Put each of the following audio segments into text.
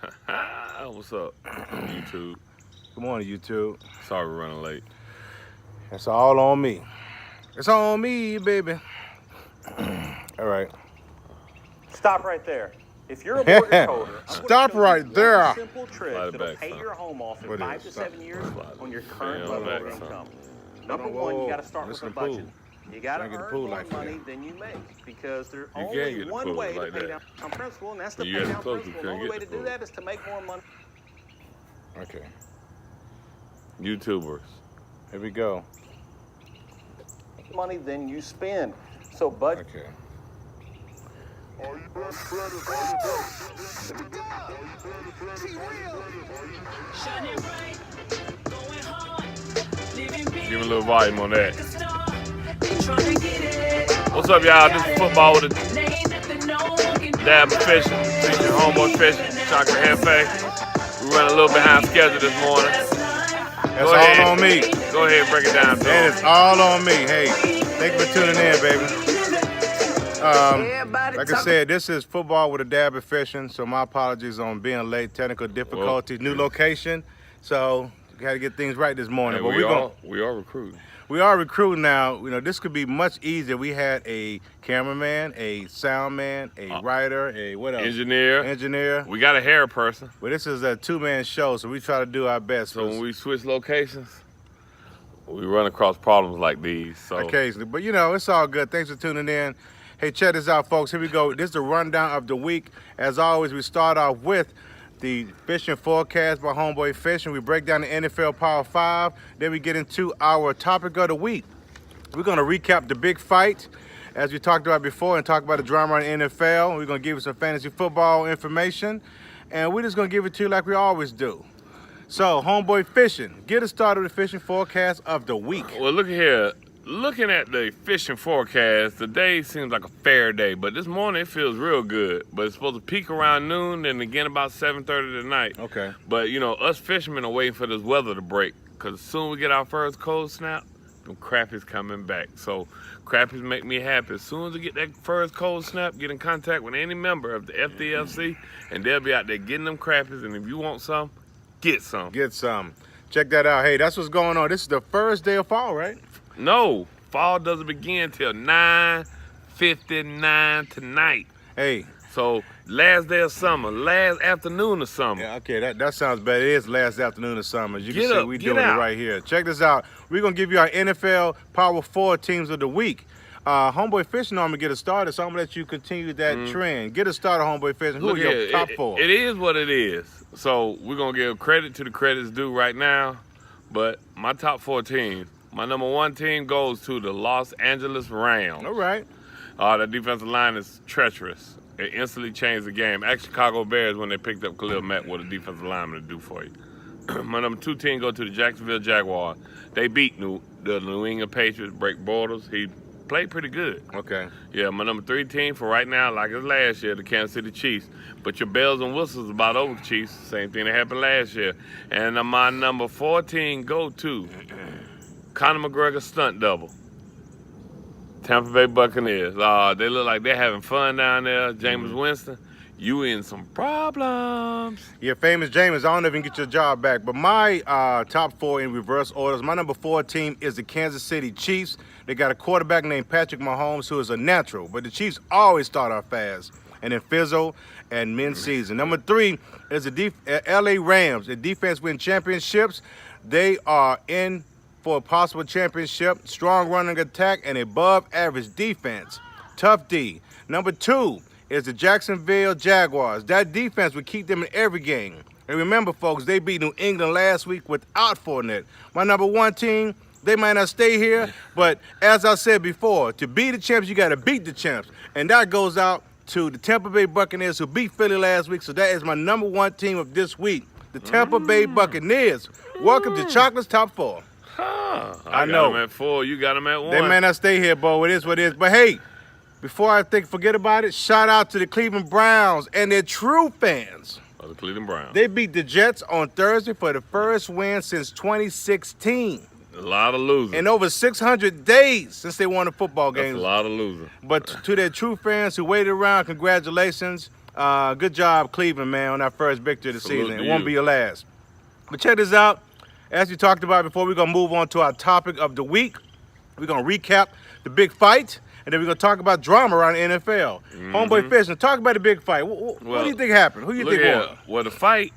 What's up, YouTube? Good morning, YouTube. Sorry we're running late. It's all on me. It's all on me, baby. All right. Stop right there. If you're a mortgage holder, Stop right there. One simple trick Slide it that'll back, pay son. your home off in What 5 is to it? 7 years on your current Slide it level back, of son. income. Number Whoa, one, whoa, you got to start listen with a to budget. pool. You got to Can't get the earn pool more like money that. than you make because there's You can't only get the one pool way to like pay that. down principal, and that's to You pay got down close, you principal. The couldn't only get way the to do pool. that is to make more money. Okay. YouTubers. Here we go. Money than you spend. So budget. Okay. Give a little volume on that. What's up, y'all? This is football with a dab of fishing, featuring homeboy fishing, chocolate hefe. We run a little behind schedule this morning. That's all on me. Go ahead and break it down to That them. is all on me. Hey, thank you for tuning in, baby. Like I said, this is football with a dab of fishing, so my apologies on being late, technical difficulties, new location. So got to get things right this morning. And But we are recruiting. we are recruiting now. You know, this could be much easier. We had a cameraman, a sound man, a writer, a what else? Engineer. We got a hair person. But this is a two-man show, so we try to do our best. So when we switch locations, we run across problems like these. So occasionally, but you know, it's all good. Thanks for tuning in. Hey, check this out, folks. Here we go. This is the rundown of the week. As always, we start off with the fishing forecast by Homeboy Fishing. We break down the NFL Power 5. Then we get into our topic of the week. We're going to recap the big fight, as we talked about before, and talk about the drama in the NFL. We're going to give you some fantasy football information, and we're just going to give it to you like we always do. So, Homeboy Fishing, get us started with the fishing forecast of the week. Well, look here. Looking at the fishing forecast, the day seems like a fair day, but this morning it feels real good. But it's supposed to peak around noon and again about 7:30 tonight. Okay. But, you know, us fishermen are waiting for this weather to break because as soon as we get our first cold snap, them crappies coming back. So crappies make me happy. As soon as we get that first cold snap, get in contact with any member of the FDFC, and they'll be out there getting them crappies. And if you want some, get some. Get some. Check that out. Hey, that's what's going on. This is the first day of fall, right? No, fall doesn't begin till 9:59 tonight. Hey. So last day of summer, last afternoon of summer. Yeah, okay, that sounds better. It is last afternoon of summer. As you can Get see, up, we're get doing out. it right here. Check this out. We're going to give you our NFL Power 4 teams of the week. Homeboy Fishing normally get us started, so I'm going to let you continue that trend. Get us started, Homeboy Fishing. Who Look are your here, top four? It is what it is. So we're going to give credit to the credit's due right now. But my top four teams, my number one team goes to the Los Angeles Rams. All right. The defensive line is treacherous. It instantly changed the game. Ask Chicago Bears when they picked up Khalil Mack what a defensive lineman to do for you. My number two team go to the Jacksonville Jaguars. They beat the New England Patriots, Blake Bortles. He played pretty good. Okay. Yeah, my number three team for right now, like it's last year, the Kansas City Chiefs. But your bells and whistles about over the Chiefs. Same thing that happened last year. And my number 14 go to Conor McGregor stunt double. Tampa Bay Buccaneers. They look like they're having fun down there. Jameis Winston, you in some problems. Yeah, famous James. I don't even get your job back. But my top four in reverse orders. My number 4 team is the Kansas City Chiefs. They got a quarterback named Patrick Mahomes who is a natural. But the Chiefs always start off fast and then fizzle and mid-season. Number 3 is the LA Rams. The defense win championships. They are in for a possible championship. Strong running attack and above average defense. Tough D. Number 2 is the Jacksonville Jaguars. That defense would keep them in every game. And remember, folks, they beat New England last week without Fournette. My number 1 team, they might not stay here, but as I said before, to be the champs, you got to beat the champs. And that goes out to the Tampa Bay Buccaneers who beat Philly last week. So that is my number 1 team of this week, the Tampa Bay Buccaneers. Welcome to Chocolate's Top 4. I know. got them at 4. You got them at 1. They may not stay here, Bo. It is what it is. But hey, before I forget about it, shout out to the Cleveland Browns and their true fans. The Cleveland Browns. They beat the Jets on Thursday for the first win since 2016. A lot of losing. In over 600 days since they won a football game. That's a lot of losing. But to their true fans who waited around, congratulations. Good job, Cleveland, man, on that first victory of the Salute season. to It won't you. be your last. But check this out. As we talked about before, we're going to move on to our topic of the week. We're going to recap the big fight, and then we're going to talk about drama around the NFL. Homeboy Fishing, talk about the big fight. What do you think happened? Who do you Look think here. won? Well, the fight,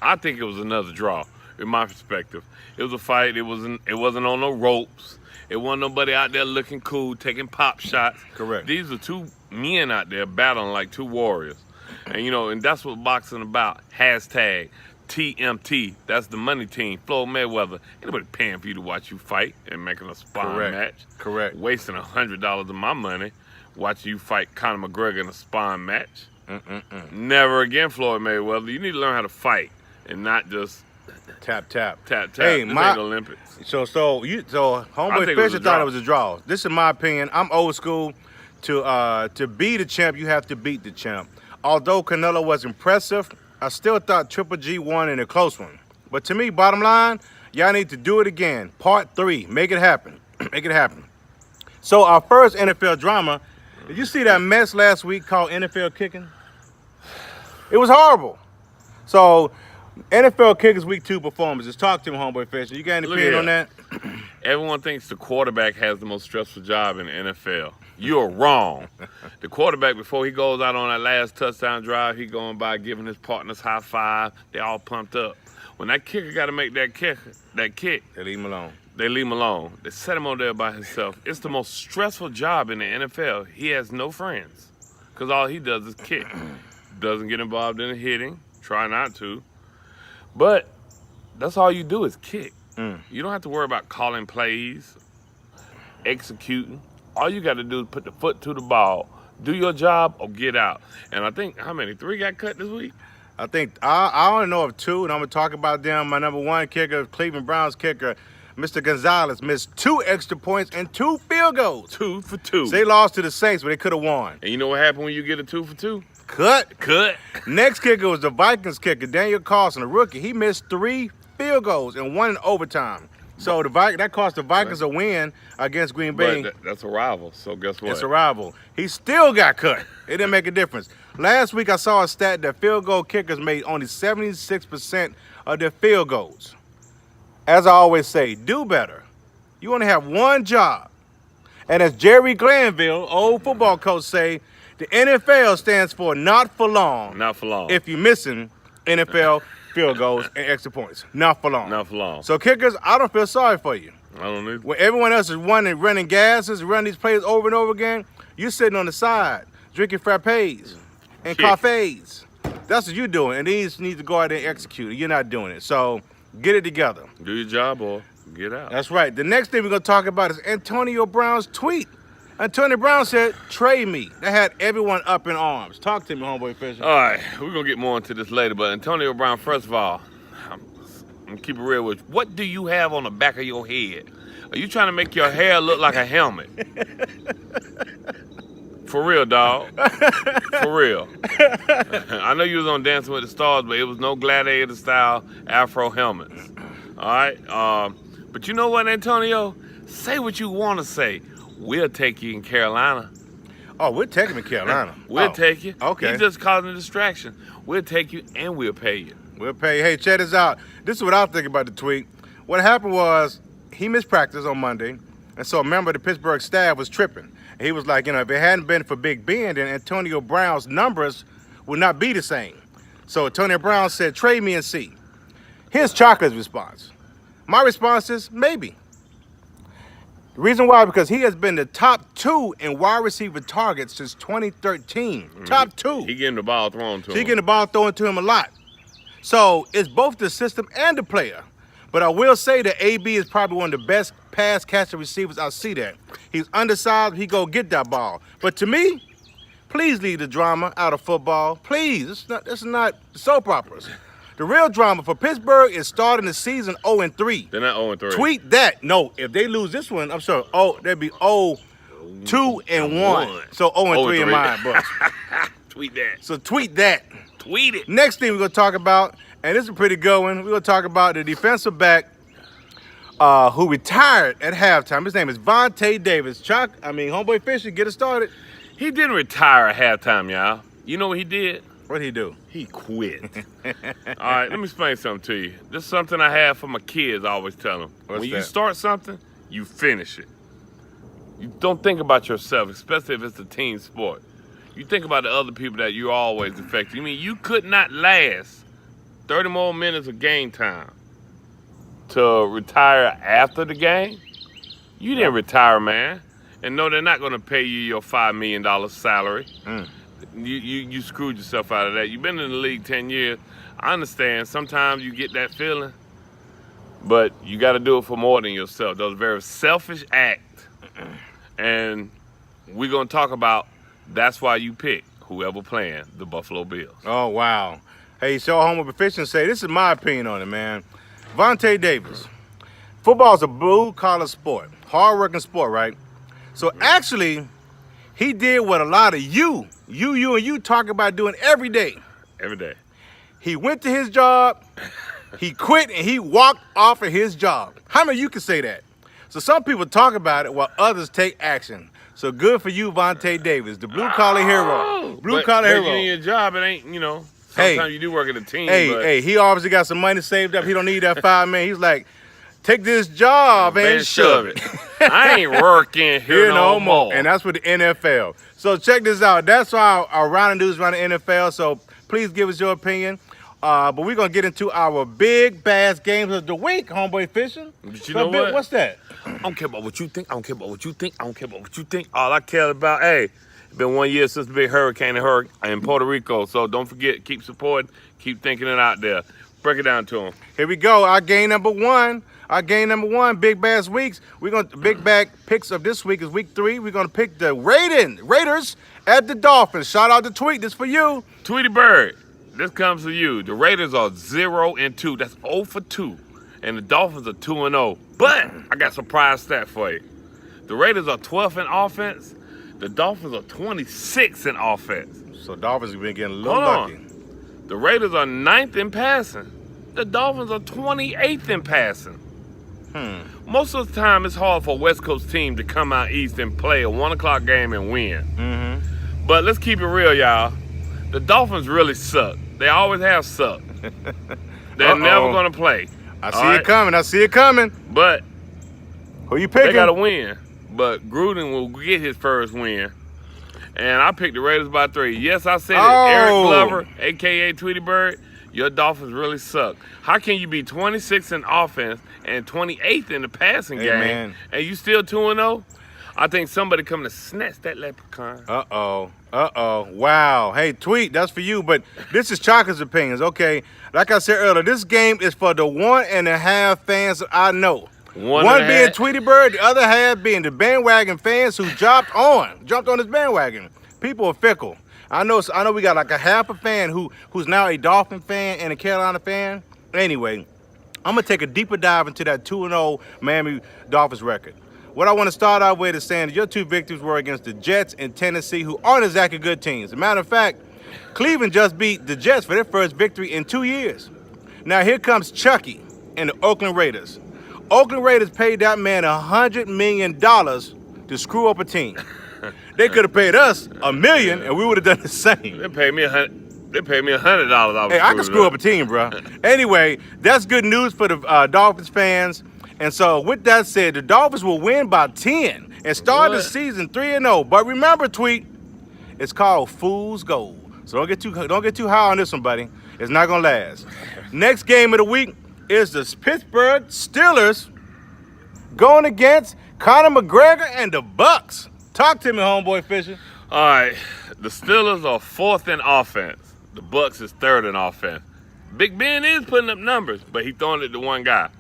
I think it was another draw, in my perspective. It was a fight. It wasn't on no ropes. It wasn't nobody out there looking cool, taking pop shots. Correct. These are two men out there battling like two warriors. And, and that's what boxing about. Hashtag TMT. That's the money team. Floyd Mayweather. Anybody paying for you to watch you fight and making a sparring Correct. match. Correct. Wasting $100 of my money watching you fight Conor McGregor in a sparring match. Never again, Floyd Mayweather. You need to learn how to fight and not just Tap, tap. tap. Hey, This my- ain't the Olympics. So I Homeboy think it was Fisher a thought draw. it was a draw. This is my opinion. I'm old school. To be the champ, you have to beat the champ. Although Canelo was impressive, I still thought Triple G won in a close one. But to me, bottom line, y'all need to do it again. Part 3. Make it happen. Make it happen. So our first NFL drama, did you see that mess last week called NFL kicking? It was horrible. So NFL kickers week 2 performances. Talk to me, Homeboy Fisher. You got any Look opinion on here. that? Everyone thinks the quarterback has the most stressful job in the NFL. You're wrong. The quarterback, before he goes out on that last touchdown drive, he going by giving his partners high five. They all pumped up. When that kicker got to make that kick, They leave him alone. they leave him alone. They set him over there by himself. It's the most stressful job in the NFL. He has no friends because all he does is kick. Doesn't get involved in the hitting. Try not to. But that's all you do is kick. You don't have to worry about calling plays, executing. All you got to do is put the foot to the ball, do your job, or get out. And I think, how many? 3 got cut this week? I think I only know of 2, and I'm gonna talk about them. My number 1 kicker, Cleveland Browns kicker, Mr. Gonzalez, missed 2 extra points and 2 field goals. 2 for 2. So they lost to the Saints, but they could have won. And you know what happened when you get a 2 for 2? Cut. Cut. Next kicker was the Vikings kicker, Daniel Carlson, a rookie. He missed 3 field goals and 1 in overtime. So that cost the Vikings a win against Green Bay. But that's a rival, so guess what? It's a rival. He still got cut. It didn't make a difference. Last week I saw a stat that field goal kickers made only 76% of their field goals. As I always say, do better. You only have one job. And as Jerry Glanville, old football coach, say, the NFL stands for not for long. Not for long. If you're missing NFL field goals and extra points. Not for long. Not for long. So kickers, I don't feel sorry for you. I don't need. When everyone else is running gases, running these plays over and over again, you're sitting on the side, drinking frappes and Kick. cafes. That's what you're doing. And these need to go out there and execute it. You're not doing it. So get it together. Do your job or get out. That's right. The next thing we're going to talk about is Antonio Brown's tweet. Antonio Brown said, trade me. That had everyone up in arms. Talk to me, Homeboy Fisher. All right, we're going to get more into this later, but Antonio Brown, first of all, I'm going to keep it real with you. What do you have on the back of your head? Are you trying to make your hair look like a helmet? For real, dog. For real. I know you was on Dancing with the Stars, but it was no gladiator-style Afro helmets. All right? But you know what, Antonio? Say what you want to say. We'll take you in Carolina. Oh, we're taking him to Carolina. We'll take you. Okay. He's just causing a distraction. We'll take you and we'll pay you. We'll pay you. Hey, check this out. This is what I think about the tweet. What happened was he missed practice on Monday, and so a member of the Pittsburgh staff was tripping. And he was like, if it hadn't been for Big Ben, then Antonio Brown's numbers would not be the same. So Antonio Brown said, trade me and see. Here's Chocolate's response. My response is maybe. The reason why, because he has been the top 2 in wide receiver targets since 2013. Top 2. He getting the ball thrown to So he him. getting the ball thrown to him a lot. So it's both the system and the player. But I will say that AB is probably one of the best pass catcher receivers I see that. He's undersized, he go get that ball. But to me, please leave the drama out of football. Please, this is not soap operas. The real drama for Pittsburgh is starting the season 0-3. They're not 0-3. Tweet that. No, if they lose this one, I'm sorry. They'd be 0-2-1. So 0-3 in my books. Tweet that. So tweet that. Tweet it. Next thing we're going to talk about, and this is a pretty good one, we're going to talk about the defensive back who retired at halftime. His name is Vontae Davis. Homeboy Fisher, get it started. He didn't retire at halftime, y'all. You know what he did? What'd he do? He quit. All right, let me explain something to you. This is something I have for my kids. I always tell them. What's when you that? start something, you finish it. You don't think about yourself, especially if it's a team sport. You think about the other people that you always affect. You mean you could not last 30 more minutes of game time to retire after the game? You didn't retire, man. And no, they're not going to pay you your $5 million salary. You screwed yourself out of that. You've been in the league 10 years. I understand. Sometimes you get that feeling, but you got to do it for more than yourself. That was a very selfish act. And we're going to talk about that's why you pick whoever playing the Buffalo Bills. Oh, wow. Hey, so Homer Proficient say, this is my opinion on it, man. Vontae Davis. Football is a blue-collar sport. Hard-working sport, right? So actually, he did what a lot of you talk about doing every day. Every day. He went to his job, he quit, and he walked off of his job. How many of you can say that? So some people talk about it while others take action. So good for you, Vontae Davis, the blue-collar hero. Blue-collar but hero. in your job, it ain't, Hey. sometimes you do work at a team. Hey, but he obviously got some money saved up. He don't need that $5 million. He's like, take this job and shove it. I ain't working here no more. And that's with the NFL. So check this out. That's our round of news around the NFL. So please give us your opinion. But we're going to get into our big bass games of the week, homeboy fishing. But you know what? What's that? I don't care about what you think. I don't care about what you think. I don't care about what you think. All I care about, it's been 1 year since the big hurricane in Puerto Rico. So don't forget, keep supporting, keep thinking it out there. Break it down to them. Here we go. Our game number one, Big Bass Weeks. Big Bag picks of this week is week 3. We're going to pick the Raiders at the Dolphins. Shout out to Tweet. This for you. Tweety Bird, this comes to you. The Raiders are 0-2. That's 0 for 2. And the Dolphins are 2-0. But I got a surprise stat for you. The Raiders are 12th in offense. The Dolphins are 26th in offense. So Dolphins have been getting a little Hold lucky. on. The Raiders are 9th in passing. The Dolphins are 28th in passing. Most of the time, it's hard for a West Coast team to come out east and play a 1 o'clock game and win. But let's keep it real, y'all. The Dolphins really suck. They always have sucked. They're never going to play. I see it coming. But Who you picking? they got to win. But Gruden will get his first win. And I picked the Raiders by 3. Yes, I said it. Eric Glover, a.k.a. Tweety Bird, your Dolphins really suck. How can you be 26th in offense and 28th in the passing game, man. and you still 2-0? I think somebody coming to snatch that leprechaun. Wow. Hey, Tweet, that's for you. But this is Chaka's opinions, okay? Like I said earlier, this game is for the 1.5 fans that I know. One being Tweety Bird, the other half being the bandwagon fans who jumped on this bandwagon. People are fickle. I know we got like a half a fan who's now a Dolphin fan and a Carolina fan. Anyway, I'm going to take a deeper dive into that 2-0 Miami Dolphins record. What I want to start out with is saying that your 2 victories were against the Jets and Tennessee, who aren't exactly good teams. As a matter of fact, Cleveland just beat the Jets for their first victory in 2 years. Now here comes Chucky and the Oakland Raiders. Oakland Raiders paid that man $100 million to screw up a team. They could have paid us $1 million and we would have done the same. They paid me $100. Hey, I can screw up a team, bro. Anyway, that's good news for the Dolphins fans. And so with that said, the Dolphins will win by 10 and start the season 3-0. But remember, Tweet, it's called Fool's Gold. So don't get too high on this one, buddy. It's not gonna last. Next game of the week is the Pittsburgh Steelers going against Conor McGregor and the Bucks. Talk to me, homeboy Fisher. All right, the Steelers are 4th in offense. The Bucks is 3rd in offense. Big Ben is putting up numbers, but he's throwing it to one guy.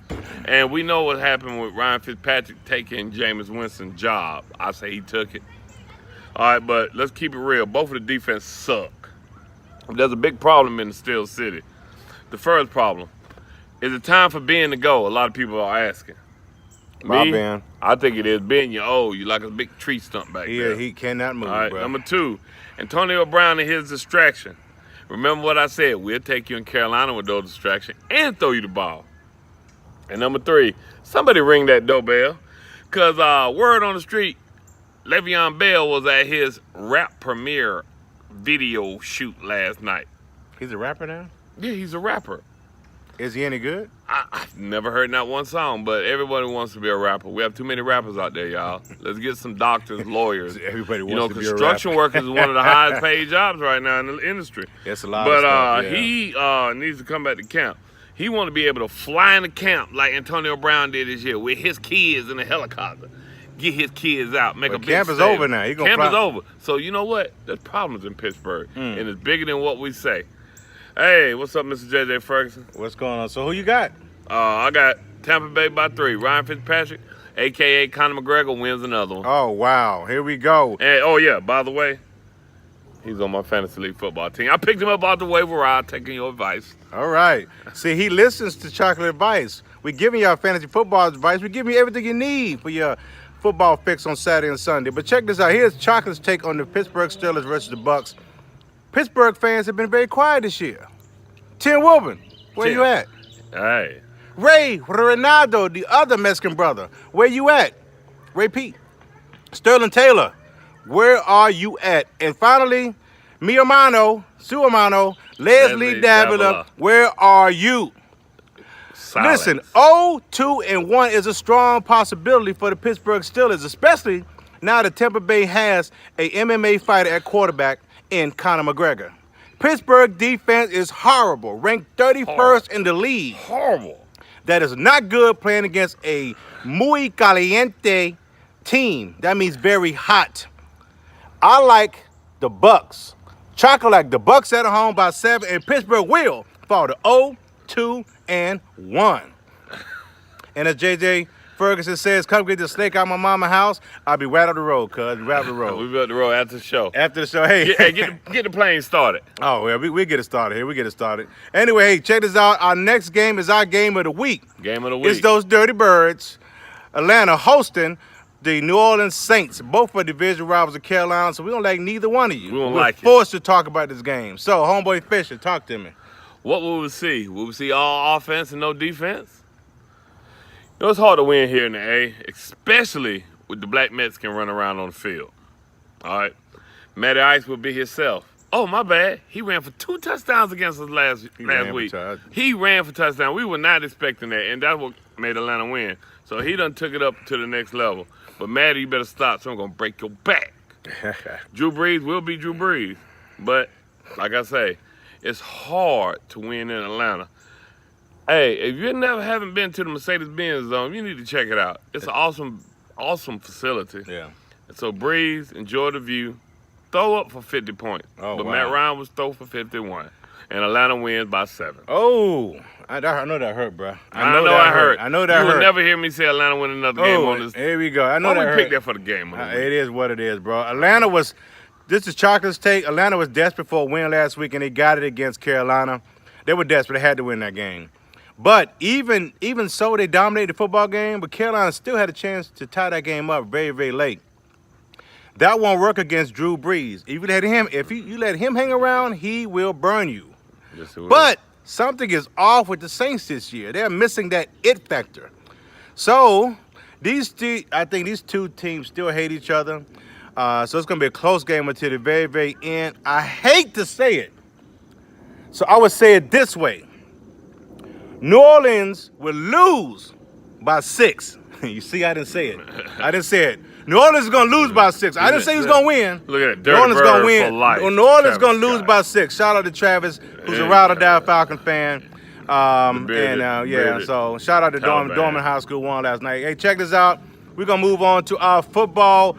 And we know what happened with Ryan Fitzpatrick taking Jameis Winston's job. I say he took it. All right, but let's keep it real. Both of the defense suck. There's a big problem in the Steel City. The first problem, is it time for Ben to go? A lot of people are asking. My Ben. I think it is. Ben, you're old. You're like a big tree stump back there. Yeah, he cannot move, All right, bro. number 2, Antonio Brown and his distraction. Remember what I said. We'll take you in Carolina with those distractions and throw you the ball. And number 3, somebody ring that doorbell. Because word on the street, Le'Veon Bell was at his rap premiere video shoot last night. He's a rapper now? Yeah, he's a rapper. Is he any good? I've never heard not one song, but everybody wants to be a rapper. We have too many rappers out there, y'all. Let's get some doctors, lawyers. Everybody wants You know, to be a construction rapper. workers is one of the highest paid jobs right now in the industry. That's a lot But of stuff, yeah. he needs to come back to camp. He want to be able to fly into camp like Antonio Brown did this year with his kids in a helicopter. Get his kids out, make But a big camp is statement. over now. He gonna Camp is fly. over. So you know what? There's problems in Pittsburgh, and it's bigger than what we say. Hey, what's up, Mr. JJ Ferguson? What's going on? So who you got? I got Tampa Bay by 3. Ryan Fitzpatrick, a.k.a. Conor McGregor, wins another one. Oh, wow. Here we go. And, oh, yeah, by the way, he's on my fantasy league football team. I picked him up out the waiver wire, taking your advice. All right. See, he listens to Chocolate Advice. We're giving y'all fantasy football advice. We're giving you everything you need for your football fix on Saturday and Sunday. But check this out. Here's Chocolate's take on the Pittsburgh Steelers versus the Bucks. Pittsburgh fans have been very quiet this year. Tim Wilburn, where Tim. you at? Hey, Ray Ronaldo, the other Mexican brother, where you at? Ray Pete. Sterling Taylor, where are you at? And finally, mi hermano, su hermano, Leslie Davila, where are you? silence. Listen, 0-2-1 is a strong possibility for the Pittsburgh Steelers, especially now that Tampa Bay has a MMA fighter at quarterback in Conor McGregor. Pittsburgh defense is horrible, ranked 31st in the league. Horrible. That is not good playing against a muy caliente team. That means very hot. I like the Bucks. Chocolate like the Bucks at home by 7, and Pittsburgh will fall to 0-2-1. And as JJ Ferguson says, come get the snake out of my mama's house. I'll be right up the road, cuz. Right up the road. We got the road after the show. After the show, hey. Get the plane started. Oh, well, we get it started here. We get it started. Anyway, hey, check this out. Our next game is our game of the week. Game of the week. It's those Dirty Birds, Atlanta hosting the New Orleans Saints. Both are division rivals of Carolina, so we don't like neither one of you. We don't We're like it. forced to talk about this game. So, homeboy Fisher, talk to me. What will we see? Will we see all offense and no defense? You know, it's hard to win here in the A, especially with the black Mexican running around on the field. All right. Matty Ice will be himself. Oh, my bad. He ran for 2 touchdowns against us last ran week. for He ran for touchdown. We were not expecting that, and that's what made Atlanta win. So he done took it up to the next level. But Matty, you better stop, so I'm going to break your back. Drew Brees will be Drew Brees. But, like I say, it's hard to win in Atlanta. Hey, if you haven't been to the Mercedes-Benz Zone, you need to check it out. It's an awesome facility. Yeah. And so Breeze, enjoy the view, throw up for 50 points. Oh, but wow. Matt Ryan was throw for 51. And Atlanta wins by 7. Oh, I know that hurt, bro. I know that hurt. I know that You hurt. will never hear me say Atlanta win another game Oh, on this. here we go. I know Why that we hurt. pick that for the game? of the week? It is what it is, bro. This is Chocolate's take. Atlanta was desperate for a win last week, and they got it against Carolina. They were desperate. They had to win that game. But even so, they dominated the football game, but Carolina still had a chance to tie that game up very, very late. That won't work against Drew Brees. If you let him hang around, he will burn you. Yes, it will. But something is off with the Saints this year. They're missing that it factor. So I think these two teams still hate each other. So it's going to be a close game until the very, very end. I hate to say it. So I would say it this way. New Orleans will lose by 6. You see, I didn't say it. I didn't say it. New Orleans is going to lose by 6. I didn't say he was going to win. Look at that. New Orleans Dirty going to Bird win. for life. New Orleans Travis going to lose Scott. by 6. Shout out to Travis, who's a Yeah. ride or die Falcon fan. bearded So shout out to Taliban. Dorman High School won last night. Hey, check this out. We're going to move on to our football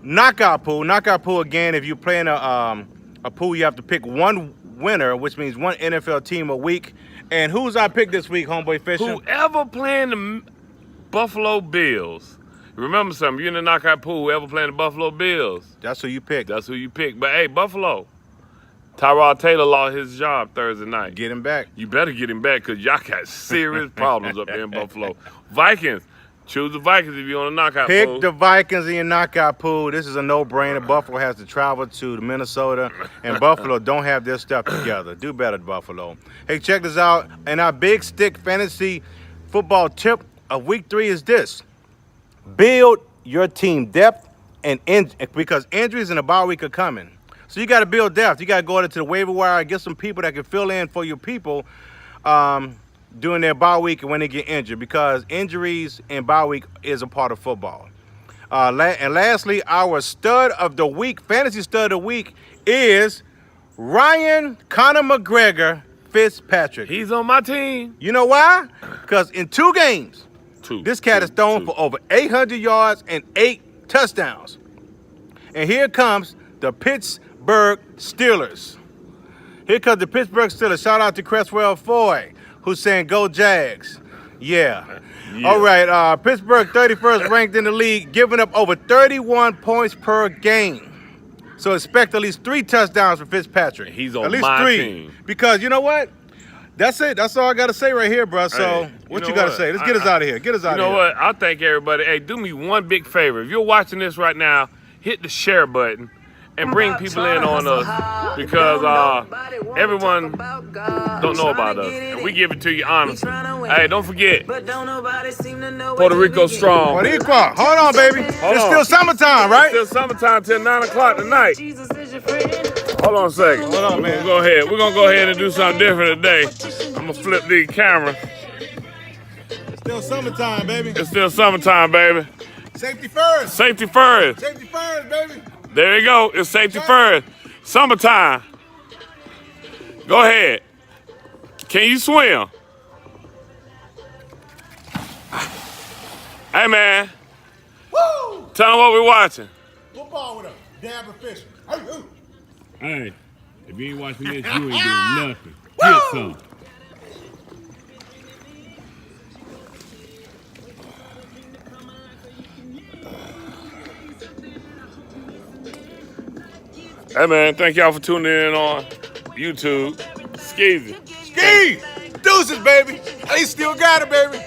knockout pool. Knockout pool, again, if you're playing a pool, you have to pick one winner, which means one NFL team a week. And who's our pick this week, homeboy Fisher? Whoever playing the Buffalo Bills. Remember something, you're in the knockout pool, whoever playing the Buffalo Bills, That's who you pick. that's who you pick. But hey, Buffalo, Tyrod Taylor lost his job Thursday night. Get him back. You better get him back because y'all got serious problems up there in Buffalo. Vikings, choose the Vikings if you're on a knockout Pick pool. the Vikings in your knockout pool. This is a no-brainer. Buffalo has to travel to Minnesota, and Buffalo don't have their stuff together. Do better, Buffalo. Hey, check this out. And our Big Stick Fantasy Football tip of Week 3 is this. Build your team depth, because injuries in the bye week are coming. So you got to build depth. You got to go into the waiver wire and get some people that can fill in for your people during their bye week and when they get injured, because injuries and bye week is a part of football. And lastly, our stud of the week, fantasy stud of the week, is Ryan Conor McGregor Fitzpatrick. He's on my team. You know why? Because in 2 games, this cat has thrown two. for over 800 yards and 8 touchdowns. And here comes the Pittsburgh Steelers. Here comes the Pittsburgh Steelers. Shout out to Cresswell Foy, who's saying go Jags. Yeah. All right, Pittsburgh 31st ranked in the league, giving up over 31 points per game. So expect at least 3 touchdowns for Fitzpatrick. He's on at least my 3. team. Because you know what? That's it. That's all I got to say right here, bro. So Hey, what you you know got to what? say? Let's get us out of here. Get us out You of know here. what? I thank everybody. Hey, do me one big favor. If you're watching this right now, hit the share button and bring people in on us, because everyone don't know about us, and we give it to you honestly. Hey, don't forget, Puerto Rico strong. Puerto Rico. Hold on, baby. It's on. still summertime, right? It's still summertime till 9 o'clock tonight. Hold on a second. Hold on, man. We're gonna go ahead and do something different today. I'm gonna flip the camera. It's still summertime, baby. It's still summertime, baby. Safety first. Safety first. Safety first, baby. There you go. It's safety first. Summertime. Go ahead. Can you swim? Hey, man. Woo! Tell them what we're watching. Football with us. Dab and fishing. Hey, if you ain't watching this, you ain't doing nothing. Get some. Hey, man, thank y'all for tuning in on YouTube. Skeezy. Ski! Deuces, baby. They still got it, baby.